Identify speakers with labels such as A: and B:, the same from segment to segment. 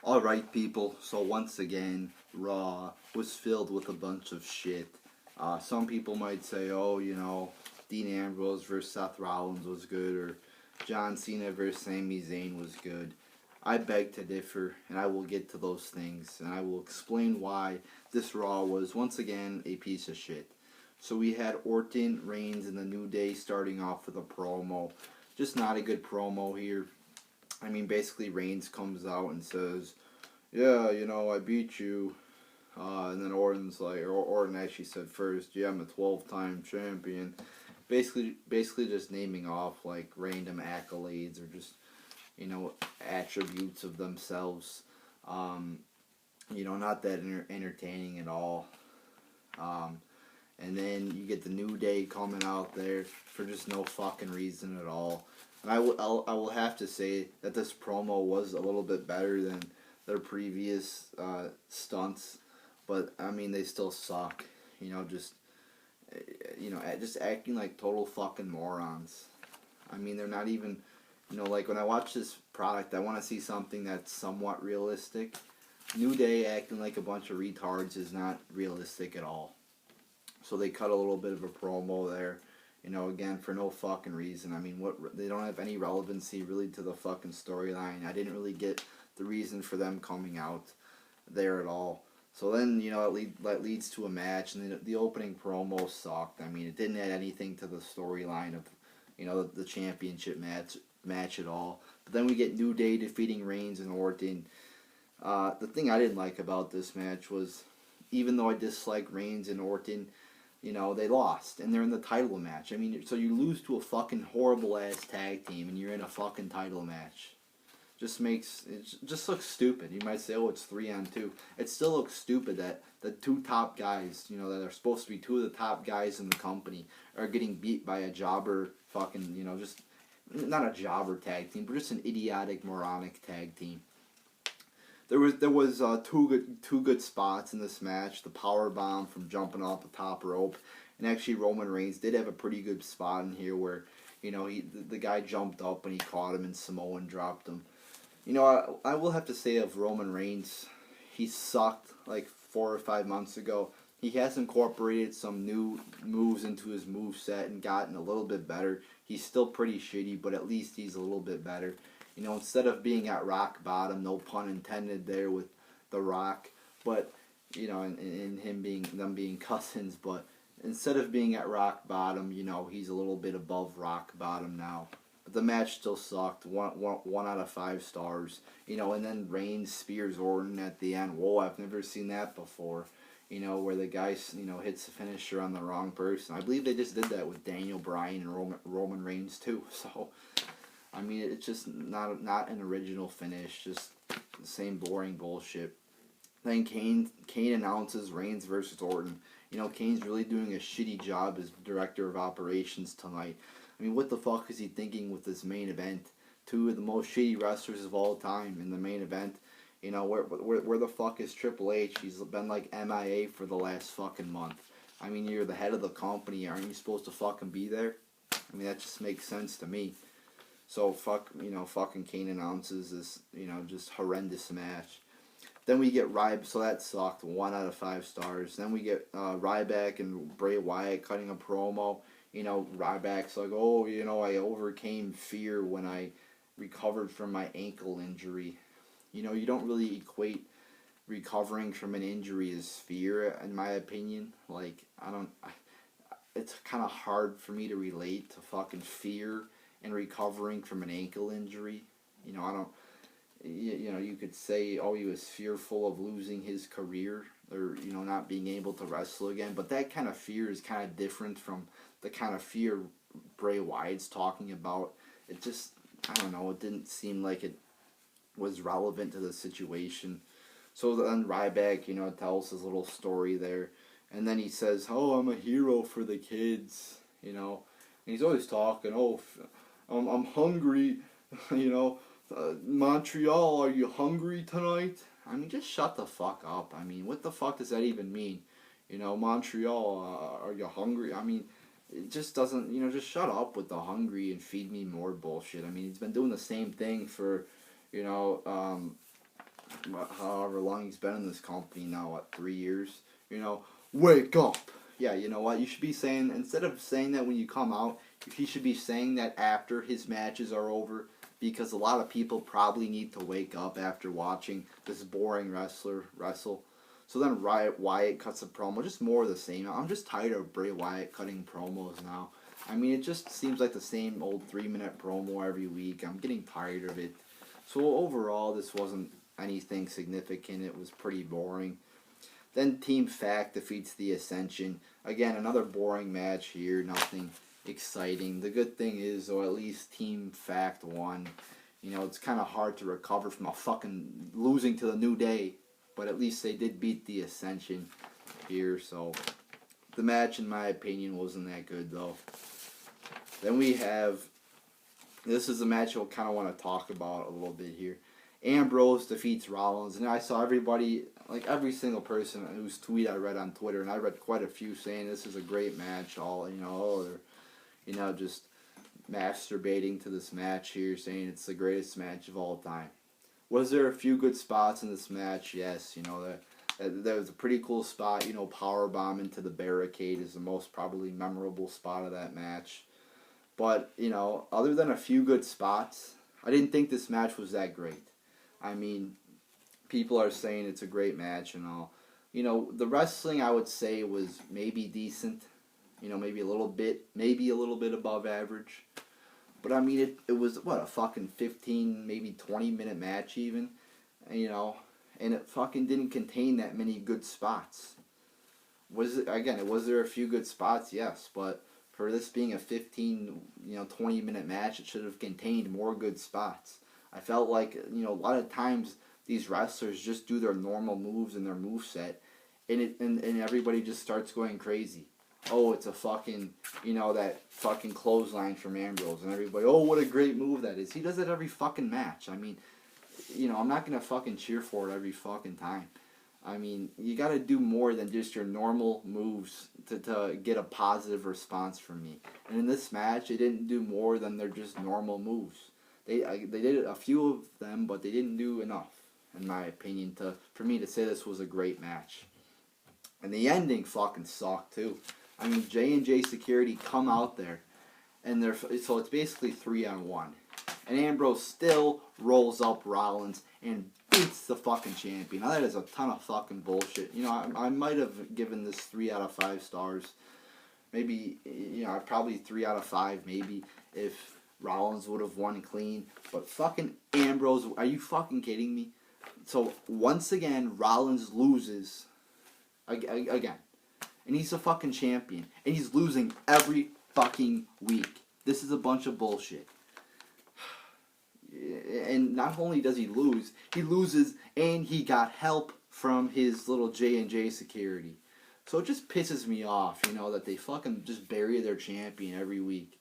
A: Alright, people, so once again, Raw was filled with a bunch of shit. Some people might say, oh, Dean Ambrose versus Seth Rollins was good, or John Cena versus Sami Zayn was good. I beg to differ, and I will get to those things, and I will explain why this Raw was, once again, a piece of shit. So we had Orton, Reigns, and the New Day starting off with a promo. Just not a good promo here. I mean, basically, Reigns comes out and says, yeah, I beat you. And then Orton's like, or Orton actually said first, yeah, I'm a 12-time champion. Basically just naming off, like, random accolades or just, attributes of themselves. Not that entertaining at all. And then you get the New Day coming out there for just no fucking reason at all. And I will have to say that this promo was a little bit better than their previous stunts, but I mean they still suck. Just acting like total fucking morons. I mean they're not even, like when I watch this product, I want to see something that's somewhat realistic. New Day acting like a bunch of retards is not realistic at all. So they cut a little bit of a promo there. Again, for no fucking reason. I mean, they don't have any relevancy really to the fucking storyline. I didn't really get the reason for them coming out there at all. So then, that leads to a match, and the opening promo sucked. I mean, it didn't add anything to the storyline of, the championship match at all. But then we get New Day defeating Reigns and Orton. The thing I didn't like about this match was, even though I dislike Reigns and Orton, they lost, and they're in the title match. I mean, so you lose to a fucking horrible-ass tag team, and you're in a fucking title match. It just looks stupid. You might say, oh, it's 3-on-2. It still looks stupid that the two top guys, that are supposed to be two of the top guys in the company, are getting beat by a jobber fucking, just, not a jobber tag team, but just an idiotic, moronic tag team. There was two good spots in this match. The power bomb from jumping off the top rope, and actually Roman Reigns did have a pretty good spot in here where, the guy jumped up and he caught him and Samoan dropped him. I will have to say of Roman Reigns, he sucked like 4 or 5 months ago. He has incorporated some new moves into his moveset and gotten a little bit better. He's still pretty shitty, but at least he's a little bit better. Instead of being at rock bottom, no pun intended there with The Rock, but, and them being cousins, but instead of being at rock bottom, he's a little bit above rock bottom now. But the match still sucked, 1 out of 5 stars, and then Reigns spears Orton at the end. Whoa, I've never seen that before, where the guy, hits the finisher on the wrong person. I believe they just did that with Daniel Bryan and Roman Reigns too, so... I mean, it's just not an original finish, just the same boring bullshit. Then Kane announces Reigns versus Orton. Kane's really doing a shitty job as director of operations tonight. I mean, what the fuck is he thinking with this main event? Two of the most shitty wrestlers of all time in the main event. Where the fuck is Triple H? He's been like MIA for the last fucking month. I mean, you're the head of the company. Aren't you supposed to fucking be there? I mean, that just makes sense to me. So, fucking Kane announces this, just horrendous match. Then we get so that sucked, 1 out of 5 stars. Then we get Ryback and Bray Wyatt cutting a promo. Ryback's like, oh, I overcame fear when I recovered from my ankle injury. You don't really equate recovering from an injury as fear, in my opinion. Like, it's kind of hard for me to relate to fucking fear and recovering from an ankle injury. You could say, oh, he was fearful of losing his career or, not being able to wrestle again. But that kind of fear is kind of different from the kind of fear Bray Wyatt's talking about. It just, I don't know, it didn't seem like it was relevant to the situation. So then Ryback, tells his little story there. And then he says, oh, I'm a hero for the kids, And he's always talking, oh, I'm hungry, Montreal, are you hungry tonight? I mean, just shut the fuck up. I mean, what the fuck does that even mean? Montreal, are you hungry? I mean, it just doesn't, just shut up with the hungry and feed me more bullshit. I mean, he's been doing the same thing for, however long he's been in this company now, what, 3 years? You know, wake up. Yeah, you know what? You should be saying, instead of saying that when you come out, he should be saying that after his matches are over, because a lot of people probably need to wake up after watching this boring wrestler wrestle. So then Wyatt cuts a promo, just more of the same. I'm just tired of Bray Wyatt cutting promos now. I mean, it just seems like the same old 3-minute promo every week. I'm getting tired of it. So overall, this wasn't anything significant. It was pretty boring. Then Team Fact defeats the Ascension. Again, another boring match here. Nothing exciting. The good thing is, though, at least Team Fact won. You know, it's kind of hard to recover from a fucking losing to the New Day. But at least they did beat the Ascension here. So the match, in my opinion, wasn't that good, though. Then we have... This is a match I'll kind of want to talk about a little bit here. Ambrose defeats Rollins, and I saw everybody, like every single person whose tweet I read on Twitter, and I read quite a few saying this is a great match. All, you know, they're, you know, just masturbating to this match here, saying it's the greatest match of all time. Was there a few good spots in this match? Yes, you know, there was a pretty cool spot. You know, powerbomb into the barricade is the most probably memorable spot of that match. But, you know, other than a few good spots, I didn't think this match was that great. I mean, people are saying it's a great match and all. You know, the wrestling, I would say, was maybe decent. You know, maybe a little bit above average. But, I mean, it was, what, a fucking 15, maybe 20-minute match even. You know, and it fucking didn't contain that many good spots. Was there a few good spots? Yes, but for this being a 15, 20-minute match, it should have contained more good spots. I felt like, you know, a lot of times these wrestlers just do their normal moves and their moveset, and everybody just starts going crazy. Oh, it's a fucking, you know, that fucking clothesline from Ambrose, and everybody, oh, what a great move that is. He does it every fucking match. I mean, you know, I'm not going to fucking cheer for it every fucking time. I mean, you got to do more than just your normal moves to get a positive response from me. And in this match, they didn't do more than their just normal moves. They did a few of them, but they didn't do enough, in my opinion, for me to say this was a great match. And the ending fucking sucked, too. I mean, J&J Security come out there, and so it's basically 3-on-1. And Ambrose still rolls up Rollins and beats the fucking champion. Now, that is a ton of fucking bullshit. You know, I might have given this 3 out of 5 stars. Maybe, you know, probably 3 out of 5, maybe, if Rollins would have won clean. But fucking Ambrose, are you fucking kidding me? So, once again, Rollins loses. Again. And he's a fucking champion. And he's losing every fucking week. This is a bunch of bullshit. And not only does he loses and he got help from his little J&J Security. So it just pisses me off, you know, that they fucking just bury their champion every week.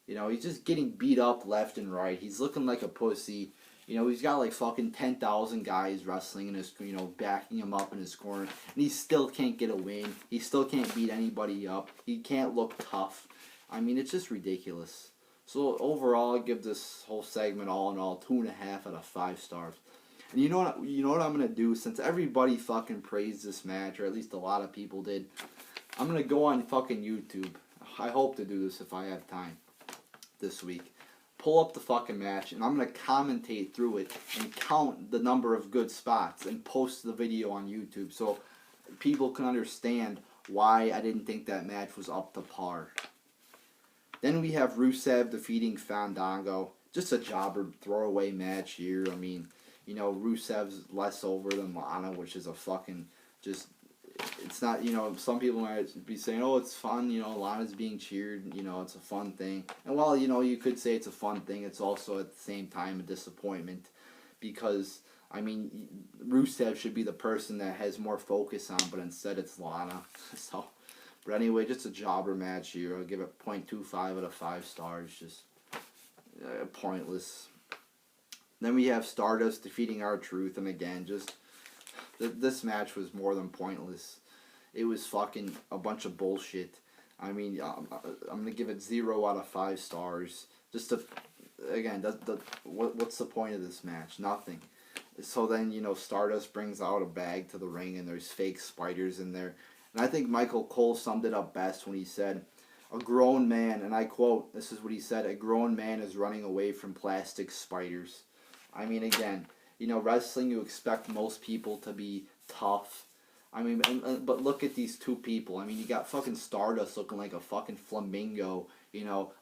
A: You know, he's just getting beat up left and right. He's looking like a pussy. You know, he's got like fucking 10,000 guys wrestling in his, you know, backing him up in his corner. And he still can't get a win. He still can't beat anybody up. He can't look tough. I mean, it's just ridiculous. So overall, I give this whole segment all in all 2.5 out of 5 stars. And you know what I'm gonna do, since everybody fucking praised this match, or at least a lot of people did. I'm gonna go on fucking YouTube. I hope to do this if I have time this week. Pull up the fucking match, and I'm gonna commentate through it and count the number of good spots and post the video on YouTube so people can understand why I didn't think that match was up to par. Then we have Rusev defeating Fandango. Just a jobber throwaway match here. I mean, you know, Rusev's less over than Lana, which is a fucking just... It's not, you know, some people might be saying, oh, it's fun, you know, Lana's being cheered, you know, it's a fun thing. And while, you know, you could say it's a fun thing, it's also at the same time a disappointment. Because, I mean, Rusev should be the person that has more focus on, but instead it's Lana. So... But anyway, just a jobber match here. I'll give it 0.25 out of 5 stars. Just pointless. Then we have Stardust defeating R-Truth. And again, just... This match was more than pointless. It was fucking a bunch of bullshit. I mean, I'm going to give it 0 out of 5 stars. Just to... Again, what's the point of this match? Nothing. So then, Stardust brings out a bag to the ring and there's fake spiders in there. And I think Michael Cole summed it up best when he said, a grown man, and I quote, this is what he said, a grown man is running away from plastic spiders. I mean, again, wrestling, you expect most people to be tough. I mean, but look at these two people. I mean, you got fucking Stardust looking like a fucking flamingo,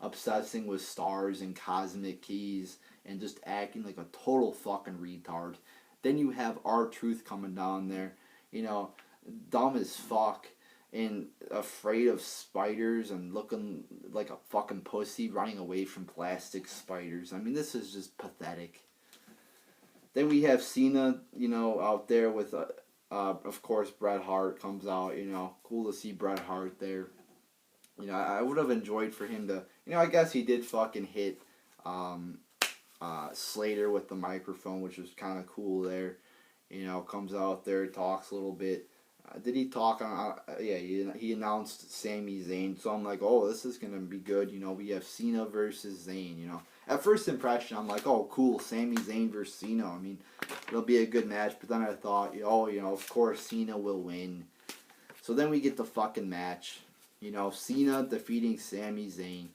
A: obsessing with stars and cosmic keys and just acting like a total fucking retard. Then you have R-Truth coming down there, dumb as fuck and afraid of spiders and looking like a fucking pussy running away from plastic spiders. I mean, this is just pathetic. Then we have Cena, out there with, of course, Bret Hart comes out, cool to see Bret Hart there. I would have enjoyed for him to, I guess he did fucking hit Slater with the microphone, which was kind of cool there. Comes out there, talks a little bit. Did he talk on? Yeah, he announced Sami Zayn. So I'm like, oh, this is gonna be good. We have Cena versus Zayn. At first impression, I'm like, oh, cool, Sami Zayn versus Cena. I mean, it'll be a good match. But then I thought, of course Cena will win. So then we get the fucking match. Cena defeating Sami Zayn.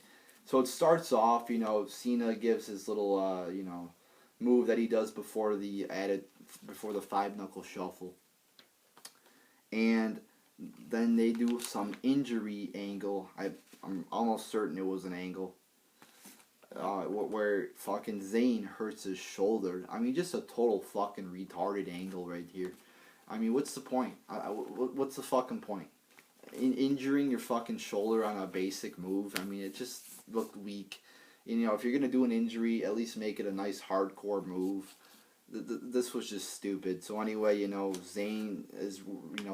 A: So it starts off. Cena gives his little, move that he does before the 5-knuckle shuffle. And then they do some injury angle. I'm almost certain it was an angle. Where fucking Zayn hurts his shoulder. I mean, just a total fucking retarded angle right here. I mean, what's the point? What's the fucking point? Injuring your fucking shoulder on a basic move. I mean, it just looked weak. If you're going to do an injury, at least make it a nice hardcore move. This was just stupid. So anyway, Zayn is,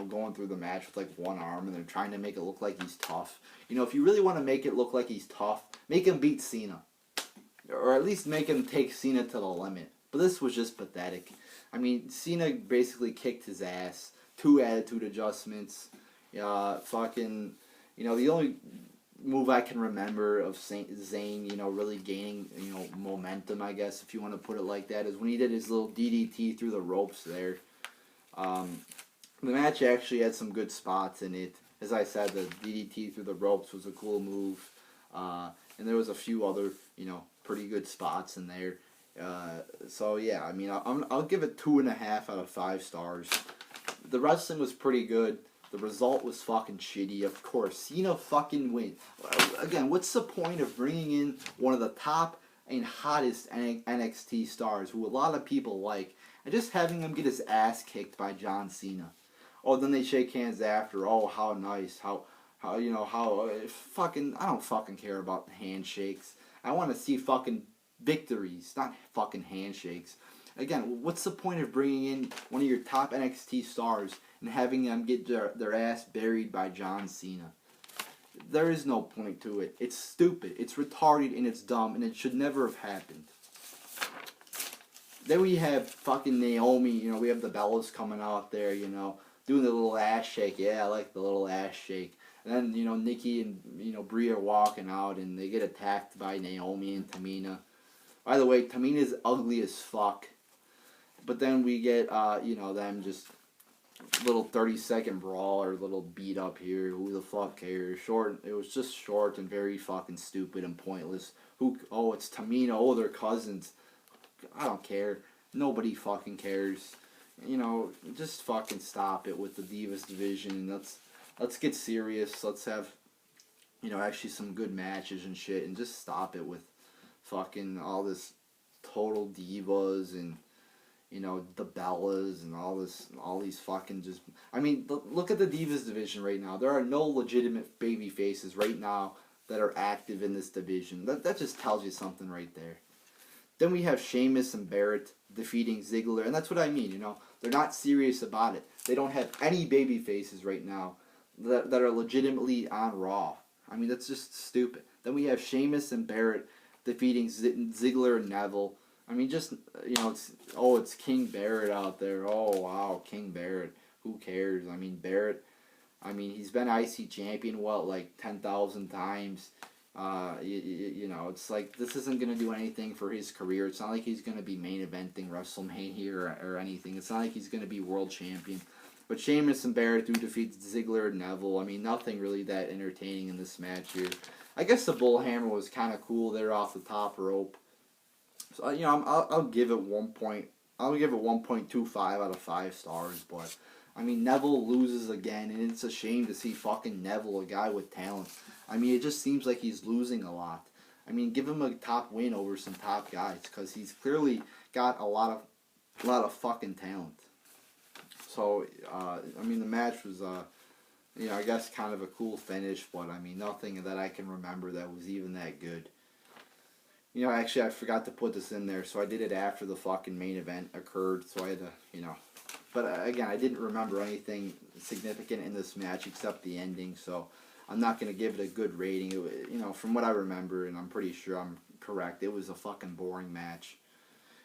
A: going through the match with like one arm and they're trying to make it look like he's tough. If you really want to make it look like he's tough, make him beat Cena. Or at least make him take Cena to the limit. But this was just pathetic. I mean, Cena basically kicked his ass. 2 attitude adjustments. Fucking, the only move I can remember of Zayn, really gaining, momentum, I guess, if you want to put it like that, is when he did his little DDT through the ropes there. The match actually had some good spots in it. As I said, the DDT through the ropes was a cool move. And there was a few other, pretty good spots in there. So yeah, I mean, I'll give it 2.5 out of 5 stars. The wrestling was pretty good. The result was fucking shitty. Of course, Cena fucking wins. Again, what's the point of bringing in one of the top and hottest NXT stars who a lot of people like, and just having him get his ass kicked by John Cena? Oh, then they shake hands after. Oh, how nice. How fucking, I don't fucking care about handshakes. I want to see fucking victories, not fucking handshakes. Again, what's the point of bringing in one of your top NXT stars and having them get their ass buried by John Cena? There is no point to it. It's stupid, it's retarded, and it's dumb, and it should never have happened. Then we have fucking Naomi, we have the Bellas coming out there, doing the little ass shake. Yeah, I like the little ass shake. And then, Nikki and, Brie are walking out, and they get attacked by Naomi and Tamina. By the way, Tamina's ugly as fuck. But then we get, them just little 30-second brawl or little beat up here. Who the fuck cares? It was just short and very fucking stupid and pointless. Oh, it's Tamina. Oh, they're cousins. I don't care. Nobody fucking cares. Just fucking stop it with the Divas division. Let's get serious. Let's have, actually some good matches and shit. And just stop it with fucking all this total divas and, the Bellas and all these fucking just... I mean, look at the Divas division right now. There are no legitimate baby faces right now that are active in this division. That just tells you something right there. Then we have Sheamus and Barrett defeating Ziggler, and that's what I mean, They're not serious about it. They don't have any baby faces right now that are legitimately on Raw. I mean, that's just stupid. Then we have Sheamus and Barrett defeating Ziggler and Neville. I mean, just, it's King Barrett out there. Oh, wow, King Barrett. Who cares? I mean, Barrett, he's been IC champion, like 10,000 times. You know, it's like this isn't going to do anything for his career. It's not like he's going to be main eventing WrestleMania or anything. It's not like he's going to be world champion. But Sheamus and Barrett do defeat Ziggler and Neville. I mean, nothing really that entertaining in this match here. I guess the bullhammer was kind of cool there off the top rope. So you know, I'll give it 1.25 out of 5 stars. But I mean, Neville loses again, and it's a shame to see fucking Neville, a guy with talent. I mean, it just seems like he's losing a lot. I mean, give him a top win over some top guys, because he's clearly got a lot of fucking talent. So, I mean, the match was, you know, I guess kind of a cool finish, but I mean, nothing that I can remember that was even that good. You know, actually, I forgot to put this in there, so I did it after the fucking main event occurred, so I had to, you know. But again, I didn't remember anything significant in this match except the ending, so I'm not going to give it a good rating. It, you know, from what I remember, and I'm pretty sure I'm correct, it was a fucking boring match.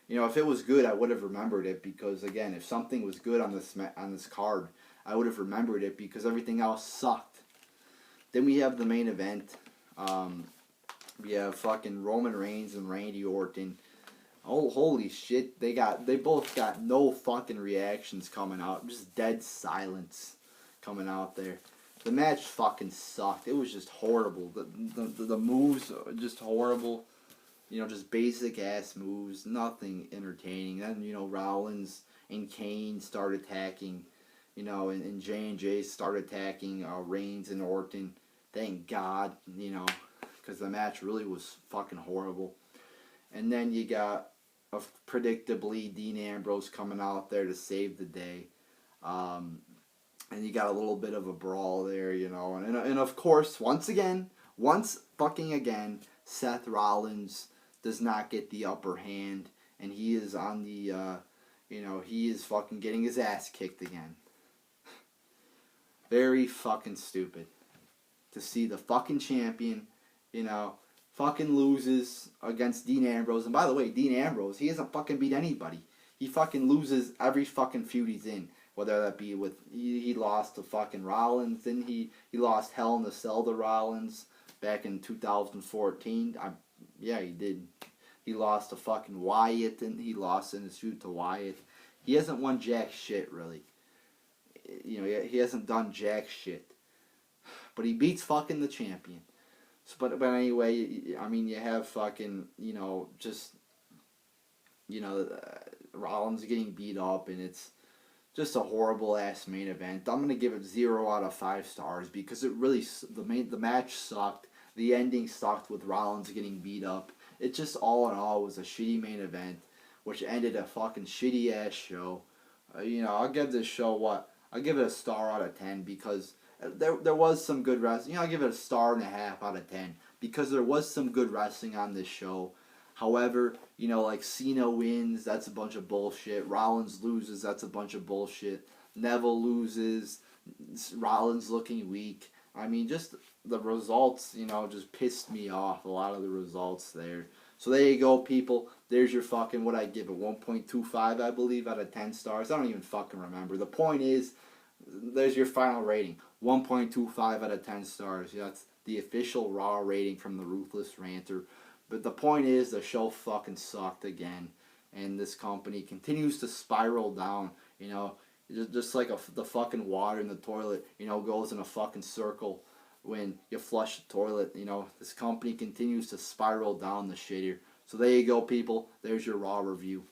A: You know, if it was good, I would have remembered it, because again, if something was good on this card, I would have remembered it, because everything else sucked. Then we have the main event. We have fucking Roman Reigns and Randy Orton. Oh, holy shit! They both got no fucking reactions coming out. Just dead silence coming out there. The match fucking sucked. It was just horrible. The moves are just horrible. You know, just basic ass moves. Nothing entertaining. Then, you know, Rollins and Kane start attacking. You know, and J&J start attacking Reigns and Orton. Thank God, you know, because the match really was fucking horrible. And then you got, predictably, Dean Ambrose coming out there to save the day. And you got a little bit of a brawl there, you know. And of course, once fucking again, Seth Rollins does not get the upper hand. And he is on the, you know, he is fucking getting his ass kicked again. Very fucking stupid. To see the fucking champion, you know, fucking loses against Dean Ambrose. And by the way, Dean Ambrose, he hasn't fucking beat anybody. He fucking loses every fucking feud he's in. Whether that be with, he lost to fucking Rollins, then he lost Hell in a Cell to Rollins back in 2014. Yeah, he did. He lost to fucking Wyatt, and he lost in his feud to Wyatt. He hasn't won jack shit, really. You know, he hasn't done jack shit. But he beats fucking the champion. So, but anyway, I mean, you have fucking, you know, just, you know, Rollins getting beat up, and it's just a horrible ass main event. I'm gonna give it 0 out of 5 stars, because it really, the match sucked. The ending sucked with Rollins getting beat up. It just, all in all, was a shitty main event, which ended a fucking shitty ass show. You know, I'll give this show I'll give it a star out of 10, because there was some good wrestling. You know, I'll give it a 1.5 stars out of 10, because there was some good wrestling on this show. However, you know, like, Cena wins, that's a bunch of bullshit. Rollins loses, that's a bunch of bullshit. Neville loses, Rollins looking weak. I mean, just the results, you know, just pissed me off, a lot of the results there. So there you go, people. There's your fucking, what I give it, 1.25, I believe, out of 10 stars. I don't even fucking remember. The point is, there's your final rating, 1.25 out of 10 stars. That's the official Raw rating from the Ruthless Ranter. But the point is, the show fucking sucked again, and this company continues to spiral down. You know, just like the fucking water in the toilet, you know, goes in a fucking circle when you flush the toilet. You know, this company continues to spiral down the shitter. So there you go, people. There's your Raw review.